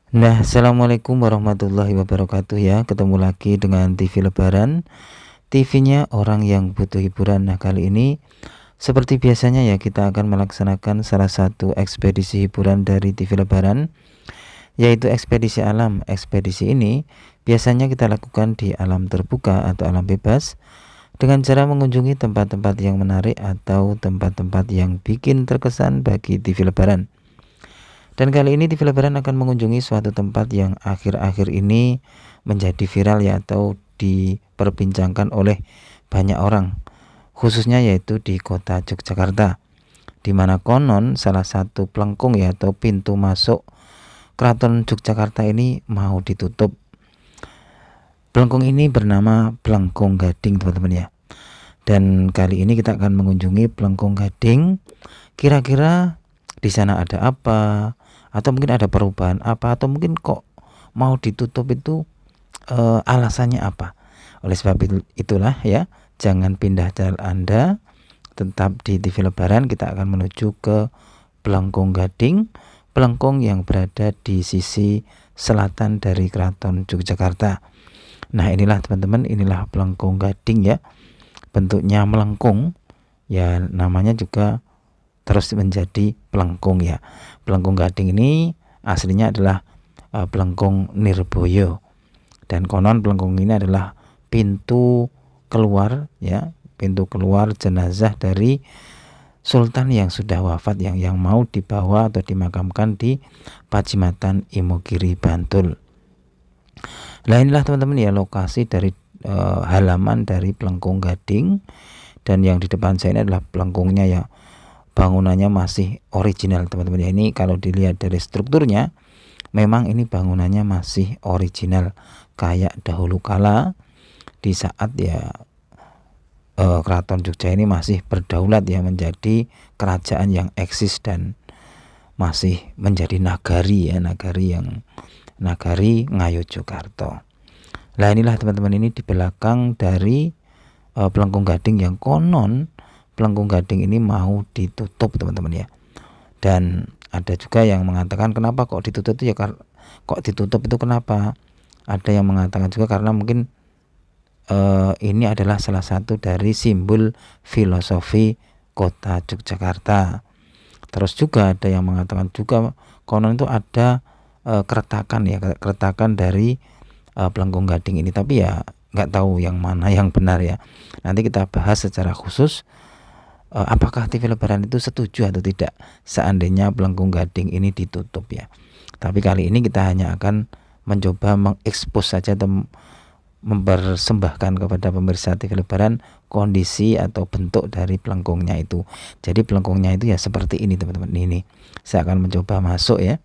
Nah, assalamualaikum warahmatullahi wabarakatuh ya. Ketemu lagi dengan TV Lebaran, TV-nya orang yang butuh hiburan. Nah, kali ini seperti biasanya ya kita akan melaksanakan salah satu ekspedisi hiburan dari TV Lebaran, yaitu ekspedisi alam. Ekspedisi ini biasanya kita lakukan di alam terbuka atau alam bebas dengan cara mengunjungi tempat-tempat yang menarik atau tempat-tempat yang bikin terkesan bagi TV Lebaran. Dan kali ini TV Lebaran akan mengunjungi suatu tempat yang akhir-akhir ini menjadi viral ya, atau diperbincangkan oleh banyak orang, khususnya yaitu di kota Yogyakarta, di mana konon salah satu pelengkung ya atau pintu masuk Keraton Yogyakarta ini mau ditutup. Pelengkung ini bernama Pelengkung Gading, teman-teman ya. Dan kali ini kita akan mengunjungi Pelengkung Gading. Kira-kira di sana ada apa? Atau mungkin ada perubahan apa? Atau mungkin kok mau ditutup itu alasannya apa? Oleh sebab itulah ya, jangan pindah channel Anda, tetap di TV Lebaran. Kita akan menuju ke Pelengkung Gading, pelengkung yang berada di sisi selatan dari Keraton Yogyakarta. Nah, inilah teman-teman, inilah Pelengkung Gading ya. Bentuknya melengkung ya, namanya juga terus menjadi pelengkung ya. Pelengkung Gading ini aslinya adalah Pelengkung Nirboyo, dan konon pelengkung ini adalah pintu keluar ya, pintu keluar jenazah dari sultan yang sudah wafat, yang mau dibawa atau dimakamkan di Pajimatan Imogiri, Bantul. Nah, inilah teman-teman ya lokasi dari halaman dari Pelengkung Gading, dan yang di depan saya ini adalah pelengkungnya ya. Bangunannya masih original teman-teman ya. Ini kalau dilihat dari strukturnya, memang ini bangunannya masih original kayak dahulu kala di saat ya Keraton Jogja ini masih berdaulat ya, menjadi kerajaan yang eksis dan masih menjadi nagari ya, nagari Ngayogyakarta. Nah, inilah teman-teman, ini di belakang dari Pelengkung Gading yang konon Pelengkung Gading ini mau ditutup teman-teman ya. Dan ada juga yang mengatakan kenapa kok ditutup itu ya, kok ditutup itu kenapa? Ada yang mengatakan juga karena mungkin ini adalah salah satu dari simbol filosofi kota Yogyakarta. Terus juga ada yang mengatakan juga konon itu ada keretakan ya, keretakan dari Pelengkung Gading ini, tapi ya nggak tahu yang mana yang benar ya. Nanti kita bahas secara khusus apakah TV Lebaran itu setuju atau tidak seandainya Pelengkung Gading ini ditutup ya. Tapi kali ini kita hanya akan mencoba mengekspos saja atau mempersembahkan kepada pemirsa TV Lebaran kondisi atau bentuk dari pelengkungnya itu. Jadi pelengkungnya itu ya seperti ini teman-teman. Ini saya akan mencoba masuk ya.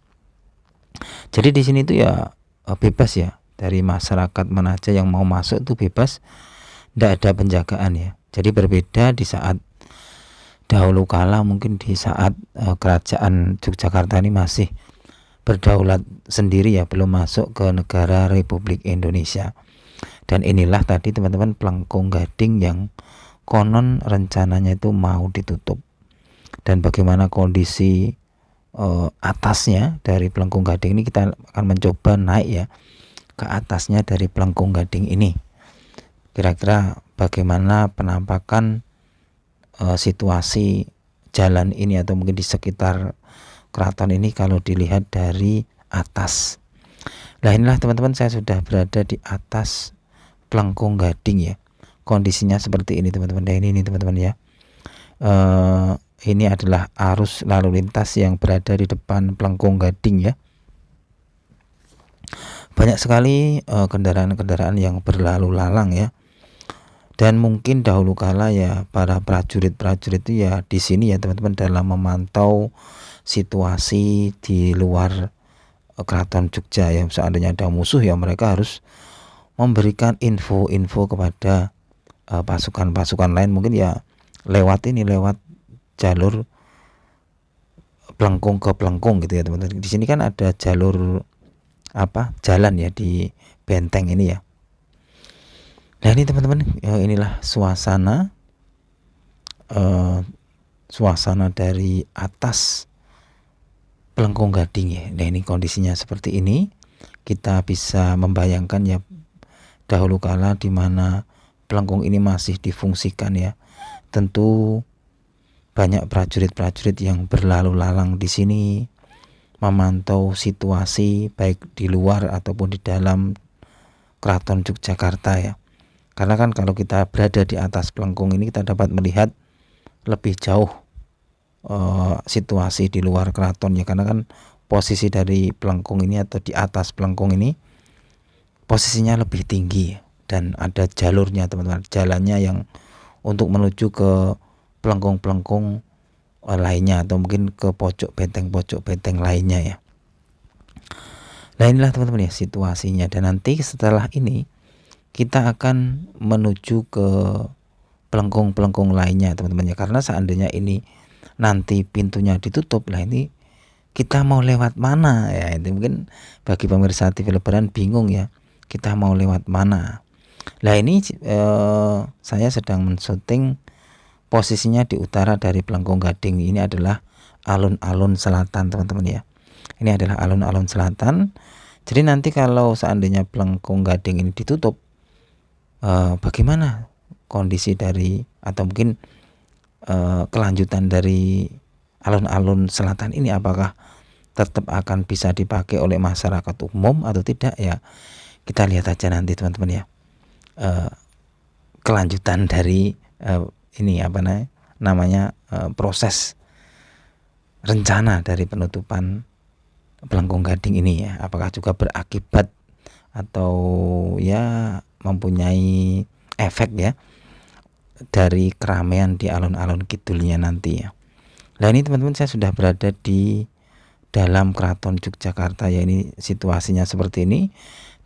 Jadi di sini itu ya bebas ya, dari masyarakat mana aja yang mau masuk itu bebas, tidak ada penjagaan ya. Jadi berbeda di saat dahulu kala, mungkin di saat kerajaan Yogyakarta ini masih berdaulat sendiri ya, belum masuk ke negara Republik Indonesia. Dan inilah tadi teman-teman Pelengkung Gading yang konon rencananya itu mau ditutup. Dan bagaimana kondisi atasnya dari Pelengkung Gading ini, kita akan mencoba naik ya ke atasnya dari Pelengkung Gading ini. Kira-kira bagaimana penampakan situasi jalan ini atau mungkin di sekitar keraton ini kalau dilihat dari atas. Nah, inilah teman-teman, saya sudah berada di atas Pelengkung Gading ya. Kondisinya seperti ini teman-teman. Nah, ini teman-teman ya. Ini adalah arus lalu lintas yang berada di depan Pelengkung Gading ya. Banyak sekali kendaraan-kendaraan yang berlalu lalang ya. Dan mungkin dahulu kala ya para prajurit-prajurit itu ya di sini ya teman-teman, dalam memantau situasi di luar Keraton Jogja ya. Seandainya ada musuh ya, mereka harus memberikan info-info kepada pasukan-pasukan lain, mungkin ya lewat jalur Pelengkung ke Pelengkung gitu ya teman-teman. Di sini kan ada jalur jalan ya di benteng ini ya. Nah, ini teman-teman, inilah suasana dari atas pelengkung gading ya. Nah, ini kondisinya seperti ini. Kita bisa membayangkan ya dahulu kala di mana pelengkung ini masih difungsikan ya. Tentu banyak prajurit-prajurit yang berlalu lalang di sini memantau situasi baik di luar ataupun di dalam Keraton Yogyakarta ya. Karena kan kalau kita berada di atas pelengkung ini kita dapat melihat lebih jauh situasi di luar keraton ya, karena kan posisi dari pelengkung ini atau di atas pelengkung ini posisinya lebih tinggi dan ada jalurnya teman-teman, jalannya yang untuk menuju ke pelengkung-pelengkung lainnya atau mungkin ke pojok benteng lainnya ya. Nah, inilah teman-teman ya situasinya, dan nanti setelah ini kita akan menuju ke pelengkung-pelengkung lainnya teman-teman ya, karena seandainya ini nanti pintunya ditutup, lah ini kita mau lewat mana ya, itu mungkin bagi pemirsa TV Lebaran bingung ya, kita mau lewat mana. Lah ini saya sedang mensyuting posisinya di utara dari pelengkung gading. Ini adalah alun-alun selatan teman-teman ya, ini adalah alun-alun selatan. Jadi nanti kalau seandainya pelengkung gading ini ditutup, bagaimana kondisi dari atau mungkin kelanjutan dari alun-alun selatan ini, apakah tetap akan bisa dipakai oleh masyarakat umum atau tidak ya, kita lihat aja nanti teman-teman ya, kelanjutan dari ini apa namanya proses rencana dari penutupan pelengkung gading ini ya, apakah juga berakibat atau ya mempunyai efek ya dari keramaian di alun-alun kidulnya nanti ya. Nah, ini teman-teman saya sudah berada di dalam Keraton Yogyakarta ya, ini situasinya seperti ini,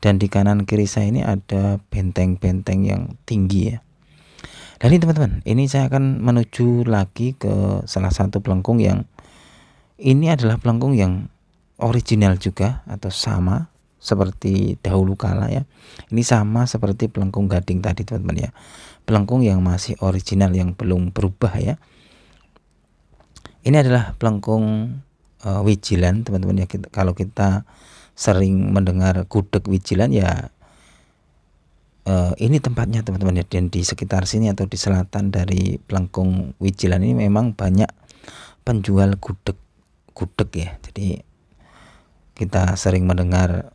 dan di kanan kiri saya ini ada benteng-benteng yang tinggi ya. Dan ini teman-teman, ini saya akan menuju lagi ke salah satu pelengkung yang ini adalah pelengkung yang original juga atau sama seperti dahulu kala ya. Ini sama seperti pelengkung gading tadi teman-teman ya, pelengkung yang masih original yang belum berubah ya. Ini adalah pelengkung Wijilan teman-teman ya. Kalau kita sering mendengar gudeg Wijilan ya, ini tempatnya teman-teman ya. Dan di sekitar sini atau di selatan dari pelengkung Wijilan ini memang banyak penjual gudeg ya. Jadi kita sering mendengar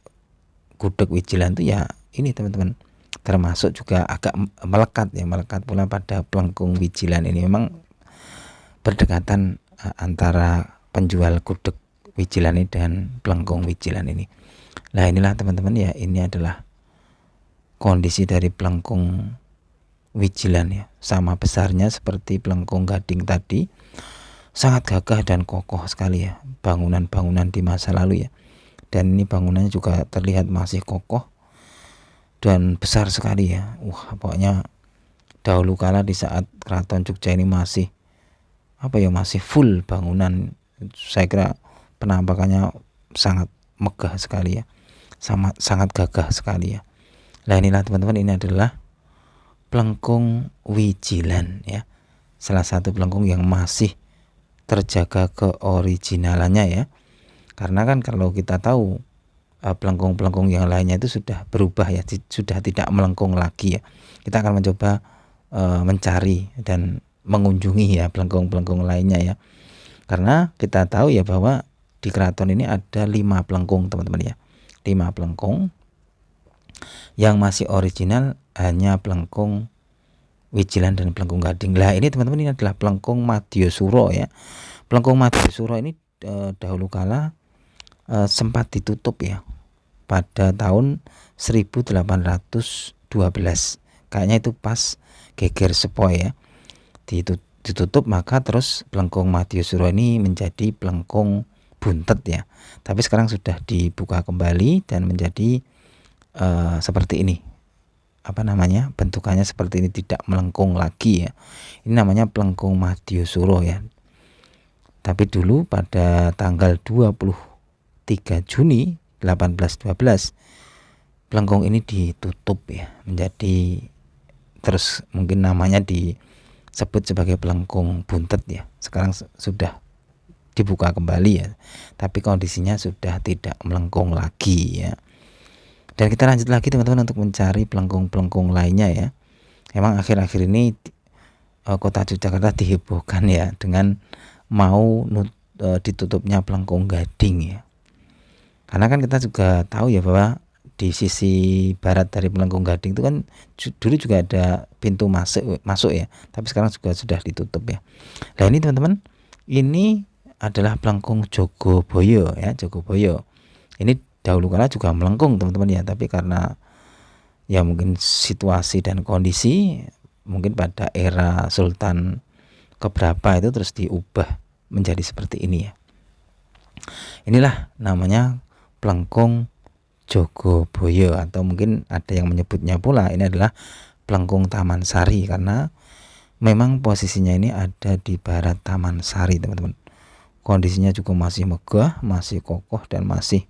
gudeg Wijilan itu ya ini teman-teman, termasuk juga agak melekat pula pada pelengkung Wijilan ini. Memang berdekatan antara penjual gudeg Wijilan ini dan pelengkung Wijilan ini. Nah, inilah teman-teman ya, ini adalah kondisi dari pelengkung Wijilan ya, sama besarnya seperti pelengkung gading tadi, sangat gagah dan kokoh sekali ya bangunan-bangunan di masa lalu ya. Dan ini bangunannya juga terlihat masih kokoh dan besar sekali ya. Wah, pokoknya dahulu kala di saat Keraton Jogja ini masih masih full bangunan, saya kira penampakannya sangat megah sekali ya, sangat gagah sekali ya. Nah, inilah teman-teman, ini adalah pelengkung Wijilan ya, salah satu pelengkung yang masih terjaga keoriginalannya ya. Karena kan kalau kita tahu pelengkung-pelengkung yang lainnya itu sudah berubah ya, sudah tidak melengkung lagi ya. Kita akan mencoba mencari dan mengunjungi ya pelengkung-pelengkung lainnya ya. Karena kita tahu ya bahwa di keraton ini ada 5 pelengkung teman-teman ya. 5 pelengkung yang masih original hanya pelengkung Wijilan dan pelengkung gading. Lah, ini teman-teman, ini adalah pelengkung Madyasura ya. Pelengkung Madyasura ini dahulu kala sempat ditutup ya pada tahun 1812. Kayaknya itu pas geger sepoi ya. Ditutup, maka terus pelengkung Madyasura ini menjadi pelengkung buntet ya. Tapi sekarang sudah dibuka kembali dan menjadi seperti ini. Bentukannya seperti ini, tidak melengkung lagi ya. Ini namanya pelengkung Madyasura ya. Tapi dulu pada tanggal 23 Juni 1812 pelengkung ini ditutup ya, menjadi terus mungkin namanya disebut sebagai pelengkung buntet ya. Sekarang sudah dibuka kembali ya, tapi kondisinya sudah tidak melengkung lagi ya. Dan kita lanjut lagi teman-teman untuk mencari pelengkung-pelengkung lainnya ya. Memang akhir-akhir ini kota Yogyakarta dihebohkan ya dengan mau ditutupnya pelengkung Gading ya. Karena kan kita juga tahu ya bahwa di sisi barat dari pelengkung Gading itu kan dulu juga ada pintu masuk ya, tapi sekarang juga sudah ditutup ya. Nah ini teman-teman, ini adalah pelengkung Jogoboyo ya, Jogoboyo. Ini dahulu kala juga melengkung teman-teman ya, tapi karena ya mungkin situasi dan kondisi, mungkin pada era Sultan keberapa itu terus diubah menjadi seperti ini ya. Inilah namanya pelengkung Jogoboyo, atau mungkin ada yang menyebutnya pula ini adalah pelengkung Taman Sari, karena memang posisinya ini ada di barat Taman Sari teman-teman. Kondisinya juga masih megah, masih kokoh, dan masih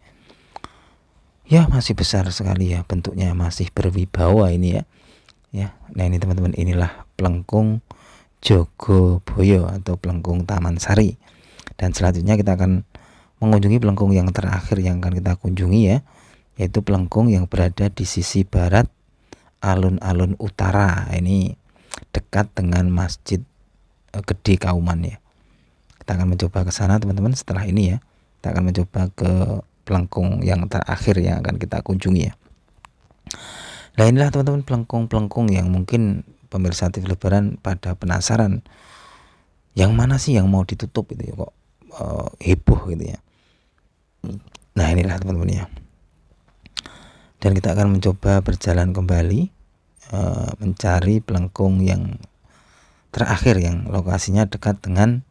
besar sekali ya, bentuknya masih berwibawa ini ya. Nah ini teman-teman, inilah pelengkung Jogoboyo atau pelengkung Taman Sari. Dan selanjutnya kita akan mengunjungi pelengkung yang terakhir yang akan kita kunjungi ya, yaitu pelengkung yang berada di sisi barat alun-alun utara. Ini dekat dengan Masjid Gede Kauman ya. Kita akan mencoba ke sana teman-teman setelah ini ya. Kita akan mencoba ke pelengkung yang terakhir yang akan kita kunjungi ya. Nah inilah teman-teman pelengkung-pelengkung yang mungkin pemirsa TV Lebaran pada penasaran, yang mana sih yang mau ditutup itu ya, kok heboh gitu ya. Nah inilah teman-teman ya. Dan kita akan mencoba berjalan kembali mencari pelengkung yang terakhir yang lokasinya dekat dengan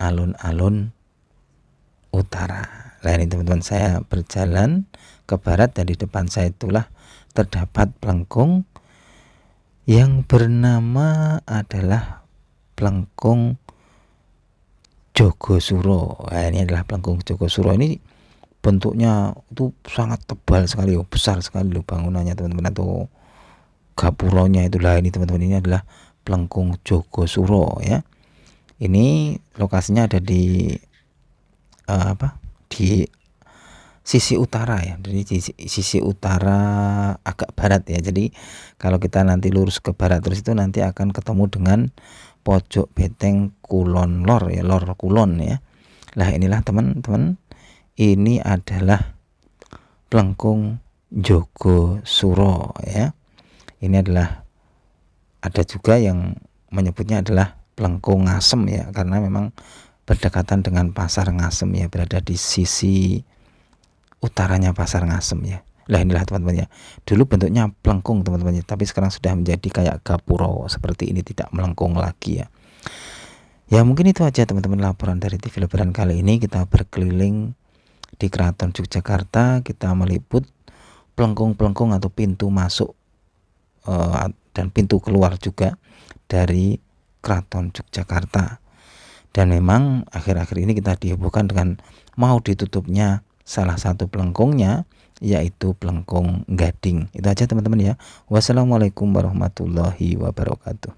alun-alun utara. Nah ini teman-teman, saya berjalan ke barat dan di depan saya itulah terdapat pelengkung yang bernama adalah pelengkung Jogosuro. Nah ini adalah pelengkung Jogosuro. Ini bentuknya itu sangat tebal sekali, besar sekali loh bangunannya teman-teman, atau gapuronya itulah. Ini teman-teman, ini adalah pelengkung Jogosuro ya. Ini lokasinya ada di di sisi utara ya, dari sisi utara agak barat ya. Jadi kalau kita nanti lurus ke barat terus itu nanti akan ketemu dengan pojok beteng Kulon Lor ya, Lor Kulon ya. Nah inilah teman-teman, ini adalah pelengkung Jogosuro ya. Ini adalah, ada juga yang menyebutnya adalah pelengkung Ngasem ya, karena memang berdekatan dengan pasar Ngasem ya, berada di sisi utaranya pasar Ngasem ya. Lah inilah teman-teman ya, dulu bentuknya pelengkung teman-teman ya, tapi sekarang sudah menjadi kayak gapuro seperti ini, tidak melengkung lagi ya. Ya mungkin itu aja teman-teman laporan dari TV Lebaran kali ini. Kita berkeliling di Keraton Yogyakarta, kita meliput pelengkung-pelengkung atau pintu masuk dan pintu keluar juga dari Keraton Yogyakarta. Dan memang akhir-akhir ini kita dihebohkan dengan mau ditutupnya salah satu pelengkungnya, yaitu pelengkung Gading. Itu aja teman-teman ya. Wassalamualaikum warahmatullahi wabarakatuh.